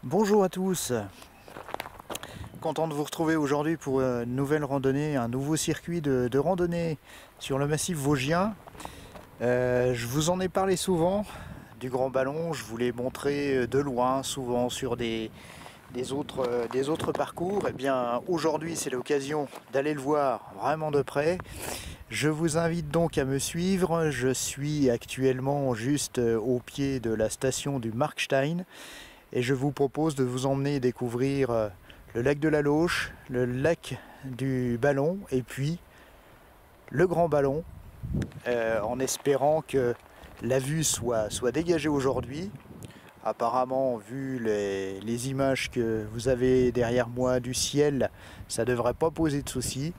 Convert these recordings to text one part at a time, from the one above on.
Bonjour à tous, content de vous retrouver aujourd'hui pour une nouvelle randonnée, un nouveau circuit de randonnée sur le massif vosgien. Je vous en ai parlé souvent du Grand Ballon, je vous l'ai montré de loin, souvent sur des autres parcours. Et bien aujourd'hui c'est l'occasion d'aller le voir vraiment de près. Je vous invite donc à me suivre, je suis actuellement juste au pied de la station du Markstein. Et je vous propose de vous emmener découvrir le lac de la Lauche, le lac du Ballon et puis le Grand Ballon, en espérant que la vue soit dégagée aujourd'hui. Apparemment, vu les images que vous avez derrière moi du ciel, ça ne devrait pas poser de soucis.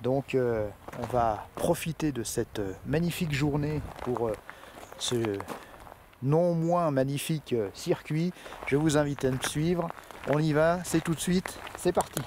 Donc on va profiter de cette magnifique journée pour ce non moins magnifique circuit. Je vous invite à me suivre. On y va, c'est tout de suite, c'est parti.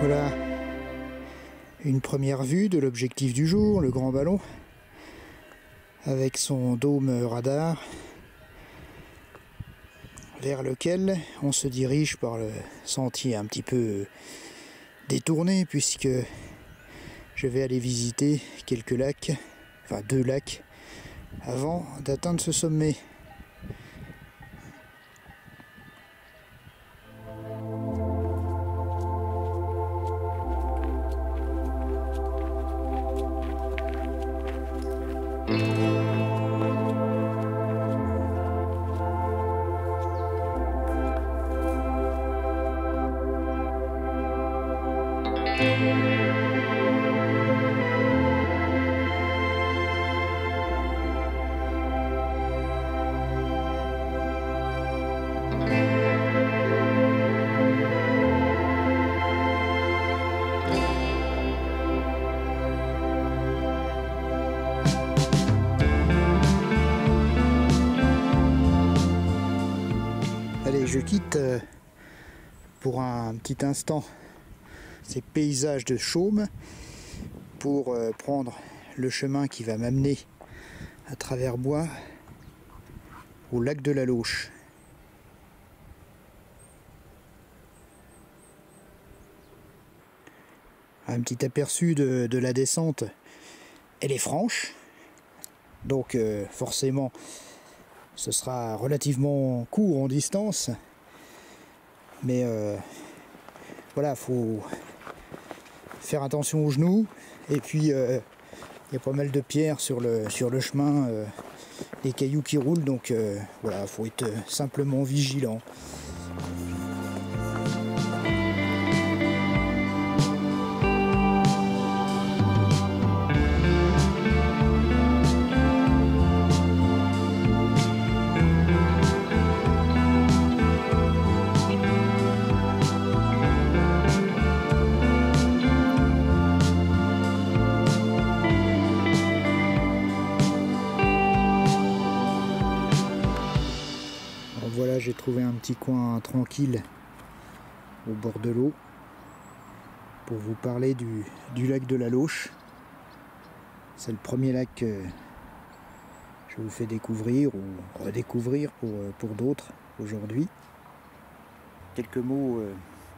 Voilà une première vue de l'objectif du jour, le Grand Ballon, avec son dôme radar, vers lequel on se dirige par le sentier un petit peu détourné, puisque je vais aller visiter quelques lacs, enfin 2 lacs, avant d'atteindre ce sommet. Allez, je quitte pour un petit instant ces paysages de chaume pour prendre le chemin qui va m'amener à travers bois au lac de la Lauche. Un petit aperçu de la descente, elle est franche, donc forcément ce sera relativement court en distance, mais voilà, faut faire attention aux genoux, et puis il y a pas mal de pierres sur le chemin, des cailloux qui roulent, donc voilà, faut être simplement vigilant. Voilà, j'ai trouvé un petit coin tranquille au bord de l'eau pour vous parler du lac de la Lauche. C'est le premier lac que je vous fais découvrir ou redécouvrir pour d'autres aujourd'hui. Quelques mots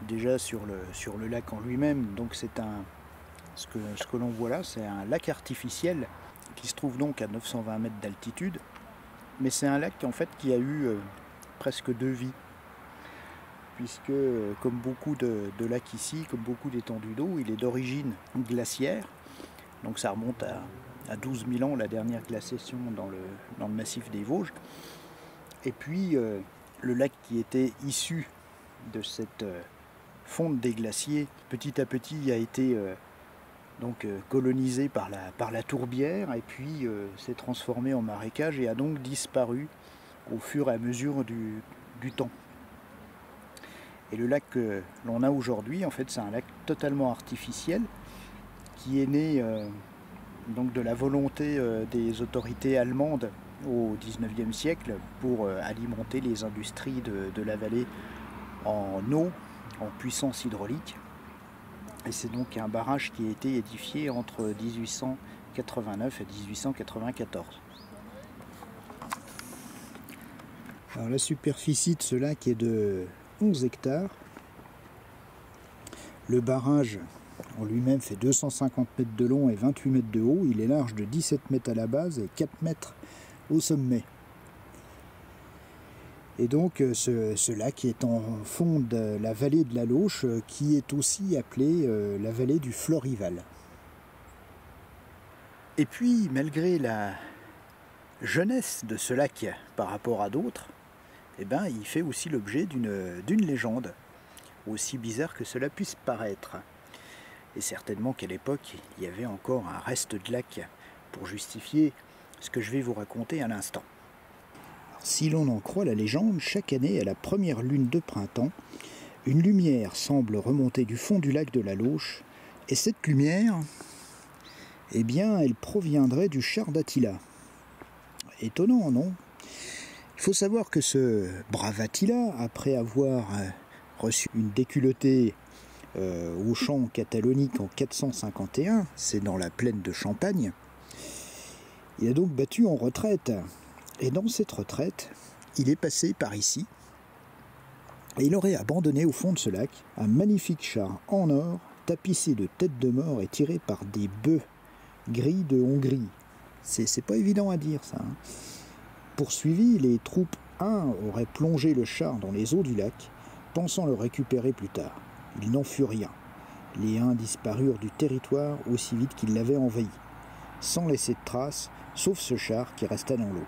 déjà sur le lac en lui-même. Donc c'est ce que l'on voit là, c'est un lac artificiel qui se trouve donc à 920 mètres d'altitude. Mais c'est un lac en fait qui a eu presque 2 vies, puisque comme beaucoup de lacs ici, comme beaucoup d'étendues d'eau, il est d'origine glaciaire, donc ça remonte à 12 000 ans, la dernière glaciation dans le massif des Vosges. Et puis le lac qui était issu de cette fonte des glaciers, petit à petit a été colonisé par la tourbière et puis s'est transformé en marécage et a donc disparu au fur et à mesure du temps. Et le lac que l'on a aujourd'hui, en fait, c'est un lac totalement artificiel qui est né donc de la volonté des autorités allemandes au XIXe siècle pour alimenter les industries de la vallée en eau, en puissance hydraulique. Et c'est donc un barrage qui a été édifié entre 1889 et 1894. Alors la superficie de ce lac est de 11 hectares. Le barrage en lui-même fait 250 mètres de long et 28 mètres de haut. Il est large de 17 mètres à la base et 4 mètres au sommet. Et donc ce lac est en fond de la vallée de la Lauche, qui est aussi appelée la vallée du Florival. Et puis, malgré la jeunesse de ce lac par rapport à d'autres, eh ben, il fait aussi l'objet d'une légende, aussi bizarre que cela puisse paraître. Et certainement qu'à l'époque, il y avait encore un reste de lac pour justifier ce que je vais vous raconter à l'instant. Si l'on en croit la légende, chaque année, à la première lune de printemps, une lumière semble remonter du fond du lac de la Lauche, et cette lumière, eh bien, elle proviendrait du char d'Attila. Étonnant, non ? Il faut savoir que ce brave Attila, après avoir reçu une déculottée au champ catalonique en 451, c'est dans la plaine de Champagne, il a donc battu en retraite. Et dans cette retraite, il est passé par ici, et il aurait abandonné au fond de ce lac un magnifique char en or, tapissé de têtes de mort et tiré par des bœufs gris de Hongrie. C'est pas évident à dire, ça. Poursuivis, les troupes Huns auraient plongé le char dans les eaux du lac, pensant le récupérer plus tard. Il n'en fut rien. Les Huns disparurent du territoire aussi vite qu'ils l'avaient envahi, sans laisser de traces, sauf ce char qui resta dans l'eau.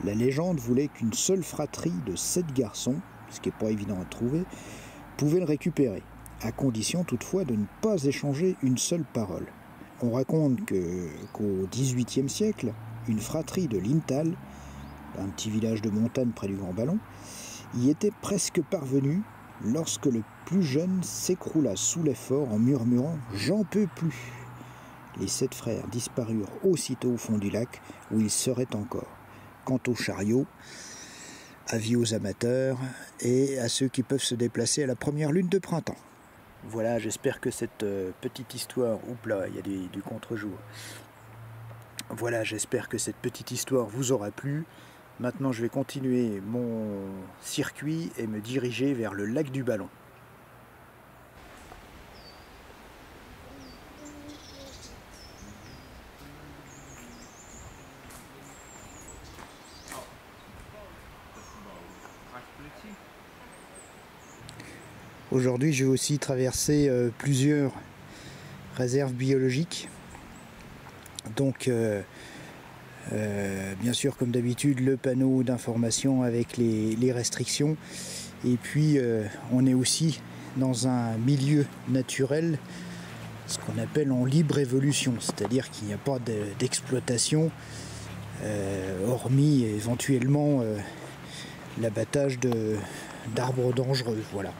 La légende voulait qu'une seule fratrie de 7 garçons, ce qui n'est pas évident à trouver, pouvait le récupérer, à condition toutefois de ne pas échanger une seule parole. On raconte qu'au XVIIIe siècle, une fratrie de Lintal, un petit village de montagne près du Grand Ballon, y était presque parvenue lorsque le plus jeune s'écroula sous l'effort en murmurant « J'en peux plus ». Les 7 frères disparurent aussitôt au fond du lac où ils seraient encore. Quant au chariot, avis aux amateurs et à ceux qui peuvent se déplacer à la première lune de printemps. Voilà, j'espère que cette petite histoire... Oups là, il y a du contre-jour. Voilà, j'espère que cette petite histoire vous aura plu. Maintenant, je vais continuer mon circuit et me diriger vers le lac du Ballon. Aujourd'hui, je vais aussi traverser plusieurs réserves biologiques. Donc, bien sûr, comme d'habitude, le panneau d'information avec les restrictions. Et puis, on est aussi dans un milieu naturel, ce qu'on appelle en libre évolution, c'est-à-dire qu'il n'y a pas d'exploitation, hormis éventuellement l'abattage d'arbres dangereux. Voilà.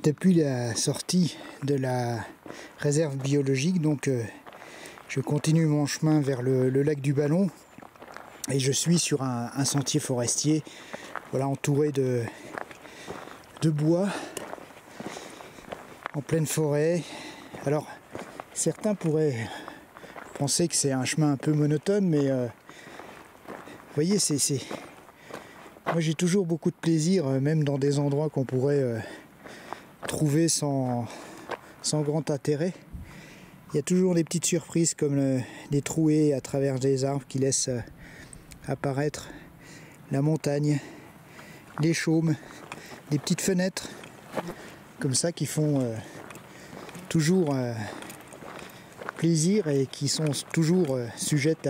Depuis la sortie de la réserve biologique, donc je continue mon chemin vers le lac du Ballon et je suis sur un sentier forestier, voilà, entouré de bois en pleine forêt. Alors certains pourraient penser que c'est un chemin un peu monotone, mais vous voyez, moi j'ai toujours beaucoup de plaisir, même dans des endroits qu'on pourrait trouver sans grand intérêt. Il y a toujours des petites surprises comme des trouées à travers des arbres qui laissent apparaître la montagne, les chaumes, des petites fenêtres comme ça qui font toujours plaisir et qui sont toujours sujettes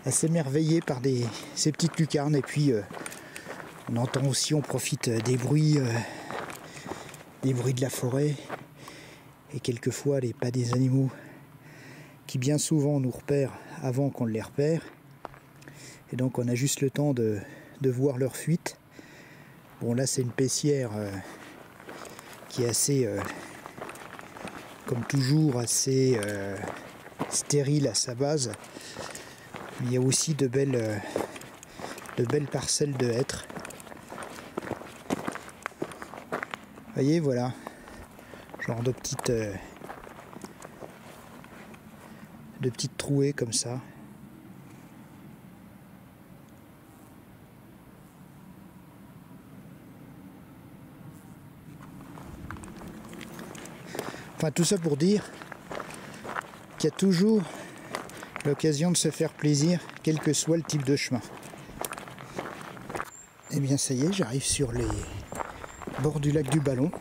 à s'émerveiller par ces petites lucarnes. Et puis on entend aussi, on profite des bruits de la forêt et quelquefois les pas des animaux qui bien souvent nous repèrent avant qu'on les repère. Et donc on a juste le temps de voir leur fuite. Bon, là c'est une paissière qui est assez, comme toujours, assez stérile à sa base. Mais il y a aussi de belles parcelles de hêtres. Vous voyez, voilà, genre de petites trouées comme ça. Enfin, tout ça pour dire qu'il y a toujours l'occasion de se faire plaisir, quel que soit le type de chemin. Et bien ça y est, j'arrive sur les bords du lac du Ballon.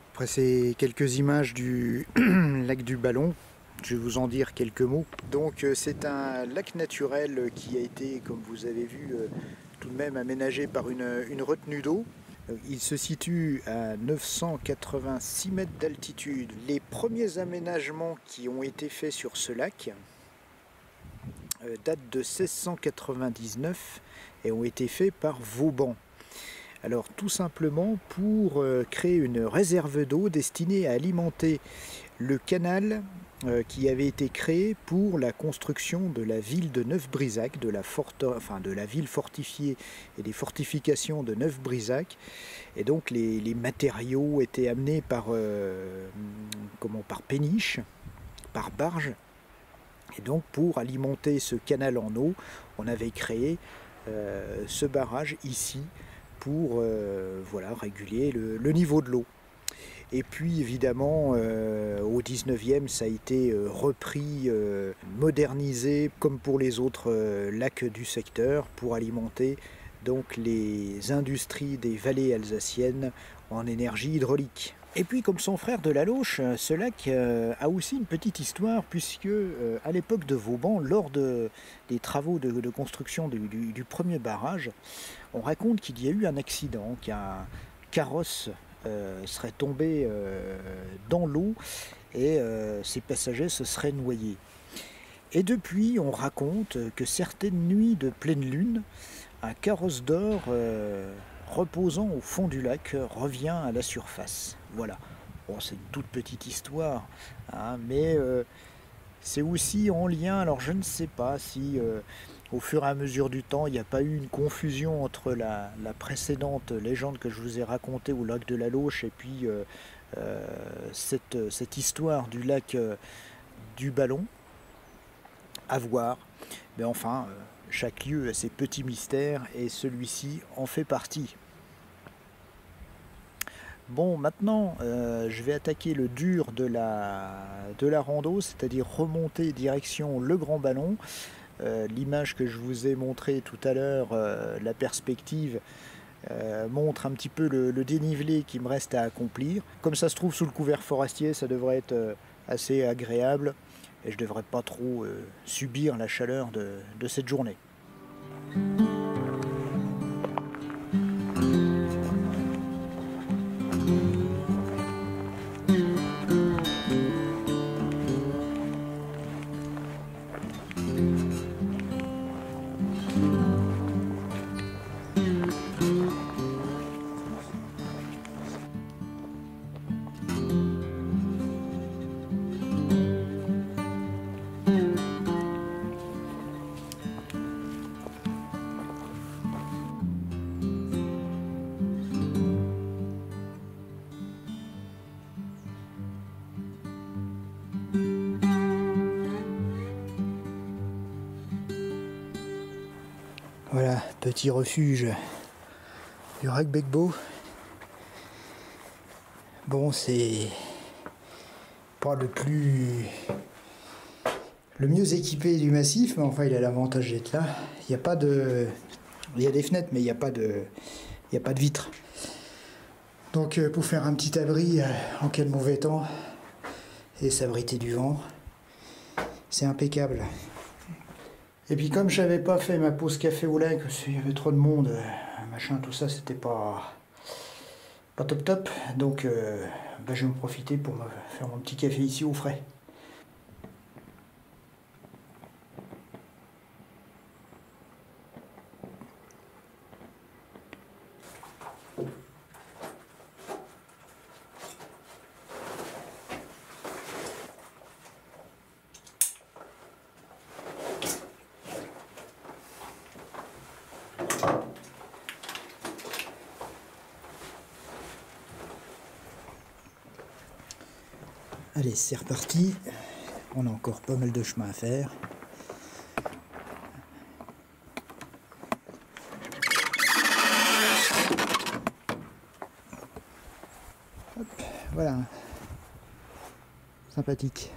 Après ces quelques images du lac du Ballon, je vais vous en dire quelques mots. Donc c'est un lac naturel qui a été, comme vous avez vu, tout de même aménagé par une retenue d'eau. Il se situe à 986 mètres d'altitude. Les premiers aménagements qui ont été faits sur ce lac datent de 1699 et ont été faits par Vauban. Alors tout simplement pour créer une réserve d'eau destinée à alimenter le canal qui avait été créé pour la construction de la ville de Neuf-Brisach, de la ville fortifiée et des fortifications de Neuf-Brisach. Et donc les matériaux étaient amenés par péniche, par barge. Et donc pour alimenter ce canal en eau, on avait créé ce barrage ici, pour réguler le niveau de l'eau. Et puis évidemment au 19e ça a été repris, modernisé comme pour les autres lacs du secteur pour alimenter donc les industries des vallées alsaciennes en énergie hydraulique. Et puis comme son frère de la Lauche, ce lac a aussi une petite histoire puisque à l'époque de Vauban, lors des travaux de construction du premier barrage, on raconte qu'il y a eu un accident, qu'un carrosse serait tombé dans l'eau et ses passagers se seraient noyés. Et depuis, on raconte que certaines nuits de pleine lune, un carrosse d'or reposant au fond du lac revient à la surface. Voilà. Bon, c'est une toute petite histoire, hein, mais c'est aussi en lien, alors je ne sais pas si au fur et à mesure du temps, il n'y a pas eu une confusion entre la précédente légende que je vous ai racontée au lac de la Lauche et puis cette histoire du lac du Ballon, à voir. Mais enfin, chaque lieu a ses petits mystères et celui-ci en fait partie. Bon, maintenant, je vais attaquer le dur de la rando, c'est-à-dire remonter direction le Grand Ballon. L'image que je vous ai montrée tout à l'heure, la perspective, montre un petit peu le dénivelé qui me reste à accomplir. Comme ça se trouve sous le couvert forestier, ça devrait être assez agréable et je ne devrais pas trop subir la chaleur de cette journée. Voilà, petit refuge du Ragbegbo. Bon, c'est pas le mieux équipé du massif, mais enfin il a l'avantage d'être là. Il y a pas de, il y a des fenêtres, mais il n'y a pas de vitres. Donc pour faire un petit abri en cas de mauvais temps et s'abriter du vent, c'est impeccable. Et puis comme je n'avais pas fait ma pause café au lait, qu'il y avait trop de monde, machin, tout ça, c'était pas top. Donc je vais en profiter pour me faire mon petit café ici au frais. Allez, c'est reparti. On a encore pas mal de chemin à faire. Hop, voilà. Sympathique.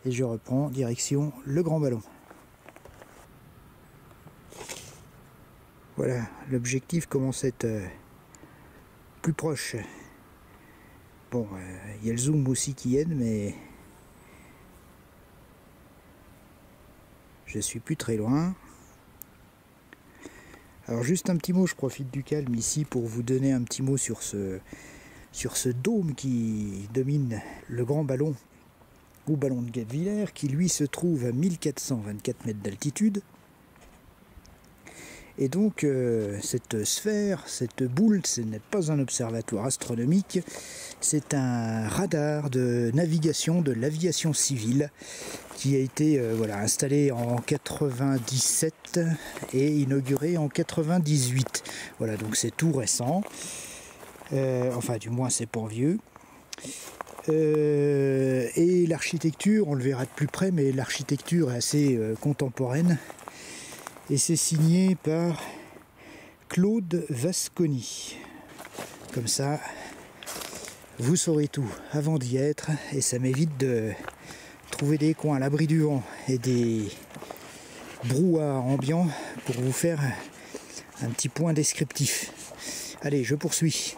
Et je reprends direction le Grand Ballon. Voilà, l'objectif commence à être plus proche. Bon, y a le zoom aussi qui aide, mais je suis plus très loin. Alors juste un petit mot, je profite du calme ici pour vous donner un petit mot sur ce dôme qui domine le Grand Ballon, ou Ballon de Guebwiller, qui lui se trouve à 1424 mètres d'altitude. Et donc cette sphère, cette boule, ce n'est pas un observatoire astronomique, c'est un radar de navigation de l'aviation civile qui a été installé en 97 et inauguré en 98. Voilà, donc c'est tout récent, enfin du moins c'est pas vieux. Et l'architecture, on le verra de plus près, mais l'architecture est assez contemporaine. Et c'est signé par Claude Vasconi. Comme ça, vous saurez tout avant d'y être, et ça m'évite de trouver des coins à l'abri du vent et des brouhahs ambiants pour vous faire un petit point descriptif. Allez, je poursuis.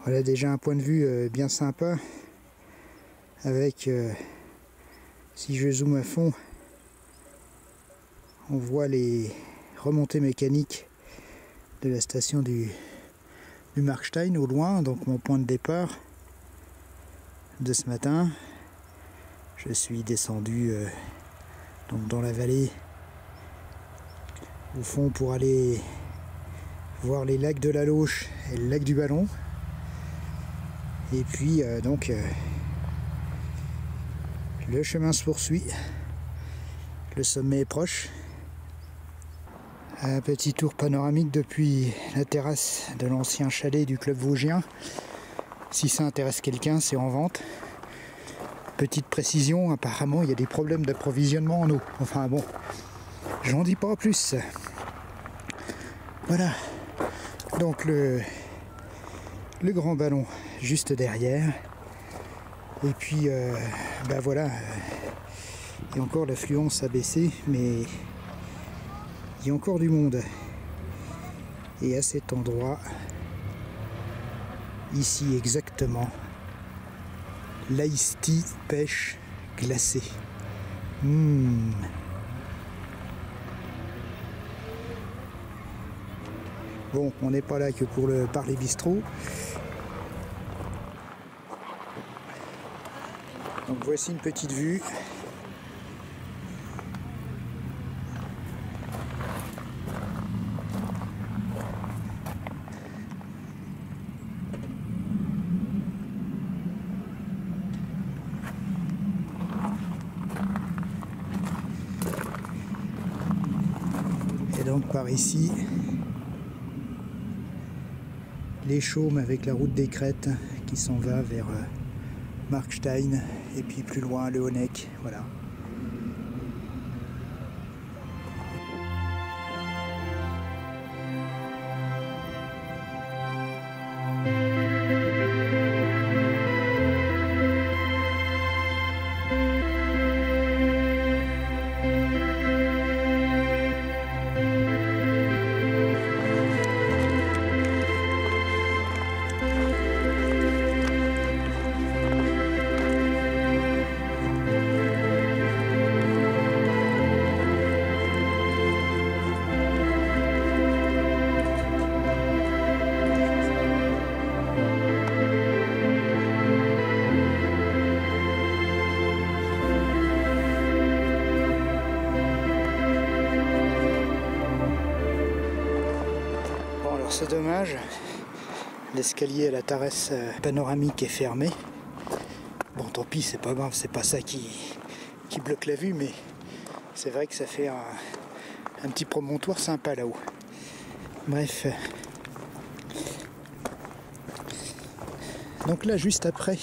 Voilà déjà un point de vue bien sympa avec, si je zoome à fond, on voit les remontées mécaniques de la station du Markstein au loin, donc mon point de départ de ce matin. Je suis descendu donc dans la vallée au fond pour aller voir les lacs de la Lauche et le lac du Ballon. Et puis le chemin se poursuit, le sommet est proche. Un petit tour panoramique depuis la terrasse de l'ancien chalet du club vosgien. Si ça intéresse quelqu'un, c'est en vente. Petite précision, apparemment il y a des problèmes d'approvisionnement en eau. Enfin bon, j'en dis pas plus. Voilà. Donc le grand ballon juste derrière. Et puis ben voilà. Et encore l'affluence a baissé, mais il y a encore du monde. Et à cet endroit, ici exactement, l'Ice Tea pêche glacée. Bon, on n'est pas là que pour le parler bistrot. Donc voici une petite vue. Et donc par ici, les chaumes avec la route des crêtes qui s'en va vers Markstein et puis plus loin le Honeck, voilà. C'est dommage, l'escalier à la terrasse panoramique est fermé. Bon, tant pis, c'est pas grave, c'est pas ça qui bloque la vue, mais c'est vrai que ça fait un petit promontoire sympa là-haut. Bref. Donc là, juste après,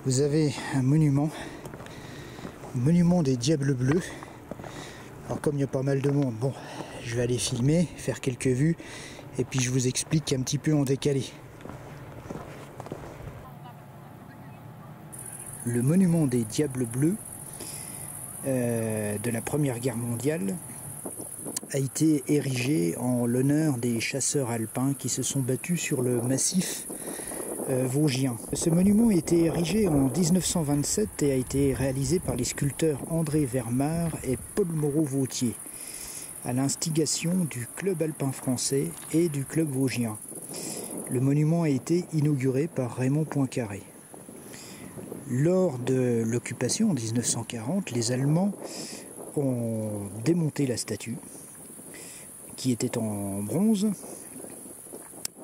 vous avez un monument des Diables Bleus. Alors comme il y a pas mal de monde, bon, je vais aller filmer, faire quelques vues, et puis je vous explique un petit peu en décalé. Le monument des Diables Bleus de la Première Guerre mondiale a été érigé en l'honneur des chasseurs alpins qui se sont battus sur le massif vosgien. Ce monument a été érigé en 1927 et a été réalisé par les sculpteurs André Vermar et Paul Moreau-Vautier, à l'instigation du club alpin français et du club vosgien. Le monument a été inauguré par Raymond Poincaré. Lors de l'occupation en 1940, les Allemands ont démonté la statue, qui était en bronze,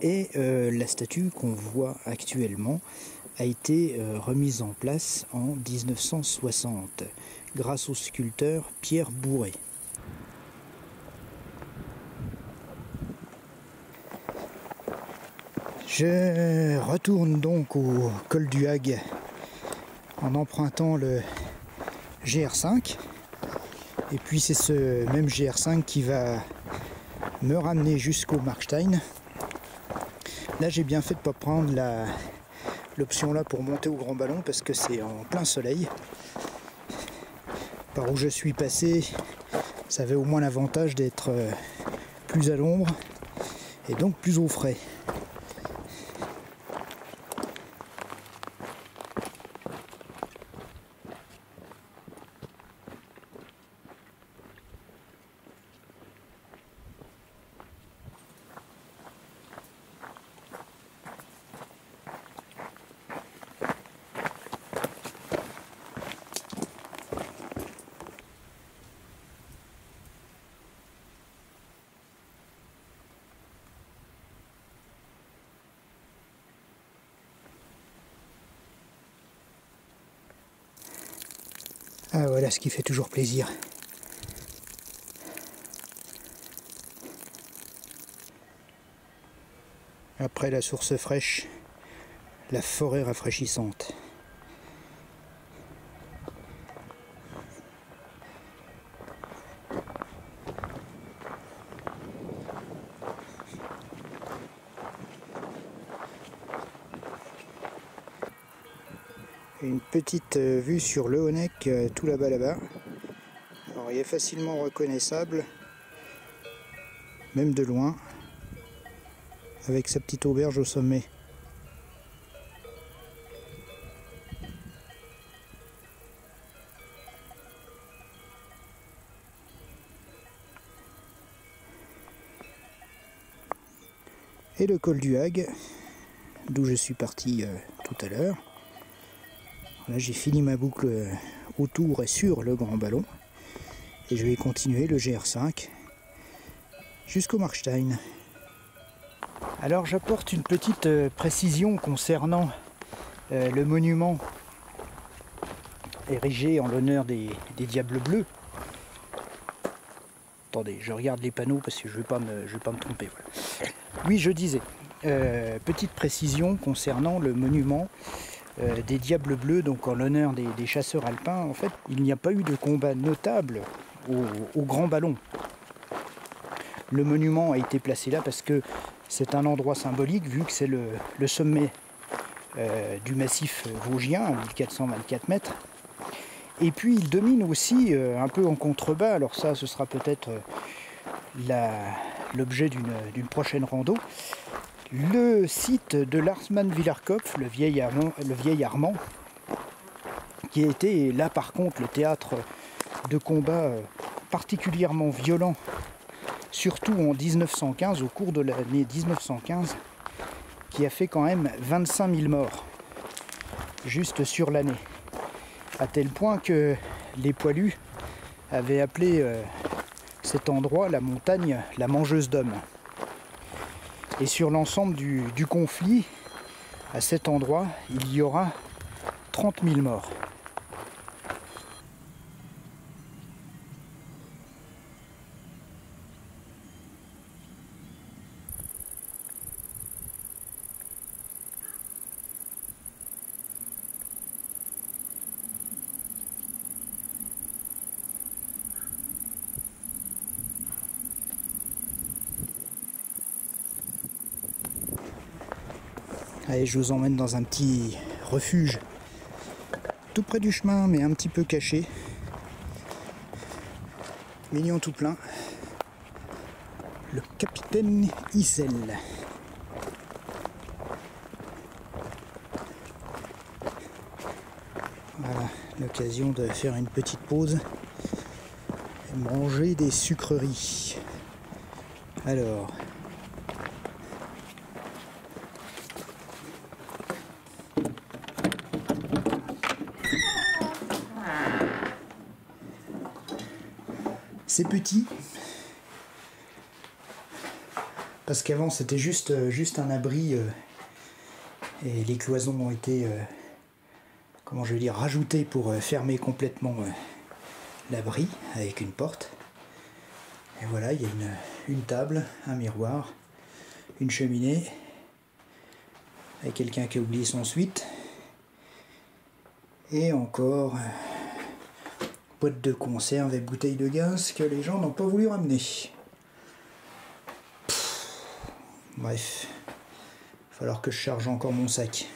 et la statue qu'on voit actuellement a été remise en place en 1960, grâce au sculpteur Pierre Bourret. Je retourne donc au col du Hag en empruntant le GR5, et puis c'est ce même GR5 qui va me ramener jusqu'au Markstein. Là j'ai bien fait de ne pas prendre l'option là pour monter au grand ballon parce que c'est en plein soleil. Par où je suis passé, ça avait au moins l'avantage d'être plus à l'ombre et donc plus au frais. Ah voilà ce qui fait toujours plaisir. Après la source fraîche, la forêt rafraîchissante. Une petite vue sur le Honeck, tout là-bas. Alors il est facilement reconnaissable, même de loin, avec sa petite auberge au sommet. Et le col du Hag, d'où je suis parti tout à l'heure. Là j'ai fini ma boucle autour et sur le Grand Ballon. Et je vais continuer le GR5 jusqu'au Markstein. Alors j'apporte une petite précision concernant le monument érigé en l'honneur des Diables Bleus. Attendez, je regarde les panneaux parce que je ne vais pas me tromper. Voilà. Oui, je disais, petite précision concernant le monument des Diables Bleus, donc en l'honneur des chasseurs alpins. En fait, il n'y a pas eu de combat notable au Grand Ballon. Le monument a été placé là parce que c'est un endroit symbolique, vu que c'est le sommet du massif vosgien, à 1424 mètres. Et puis il domine aussi un peu en contrebas, alors ça ce sera peut-être l'objet d'une prochaine rando, le site de Larsmann-Villarkopf, le vieil Armand, qui a été là par contre le théâtre de combats particulièrement violents, surtout en 1915, au cours de l'année 1915, qui a fait quand même 25 000 morts, juste sur l'année. À tel point que les poilus avaient appelé cet endroit, la montagne, la mangeuse d'hommes. Et sur l'ensemble du conflit, à cet endroit, il y aura 30 000 morts. Allez, je vous emmène dans un petit refuge tout près du chemin, mais un petit peu caché. Mignon tout plein. Le capitaine Issel. Voilà, l'occasion de faire une petite pause et manger des sucreries. Alors, c'est petit parce qu'avant c'était juste un abri et les cloisons ont été comment je vais dire, rajoutées pour fermer complètement l'abri avec une porte. Et voilà, il y a une table, un miroir, une cheminée avec quelqu'un qui a oublié son suite et encore boîte de conserve et bouteilles de gaz que les gens n'ont pas voulu ramener. Bref, il va falloir que je charge encore mon sac.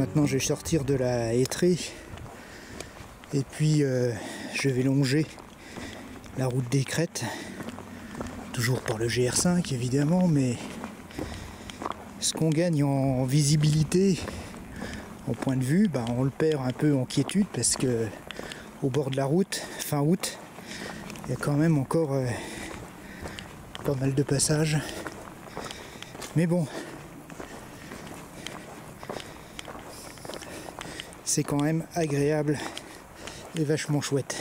Maintenant je vais sortir de la hêtraie et puis je vais longer la route des Crêtes, toujours par le GR5 évidemment, mais ce qu'on gagne en visibilité, en point de vue, on le perd un peu en quiétude parce que au bord de la route, fin août, il y a quand même encore pas mal de passages. Mais bon, c'est quand même agréable et vachement chouette.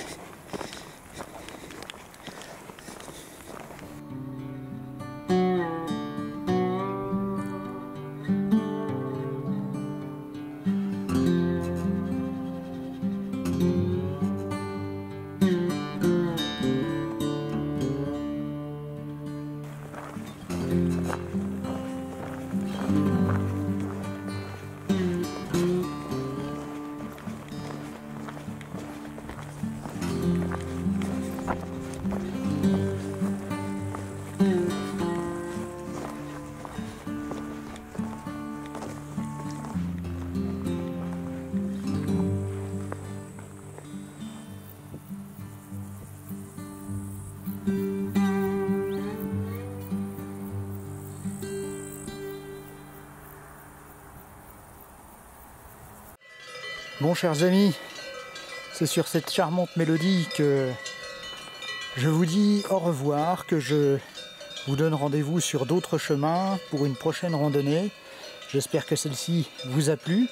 Bon, chers amis, c'est sur cette charmante mélodie que je vous dis au revoir, que je vous donne rendez-vous sur d'autres chemins pour une prochaine randonnée. J'espère que celle-ci vous a plu.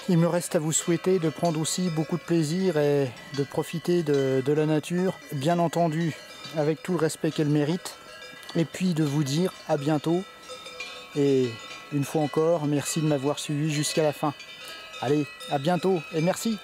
Il me reste à vous souhaiter de prendre aussi beaucoup de plaisir et de profiter de la nature, bien entendu avec tout le respect qu'elle mérite, et puis de vous dire à bientôt. Et une fois encore, merci de m'avoir suivi jusqu'à la fin. Allez, à bientôt et merci.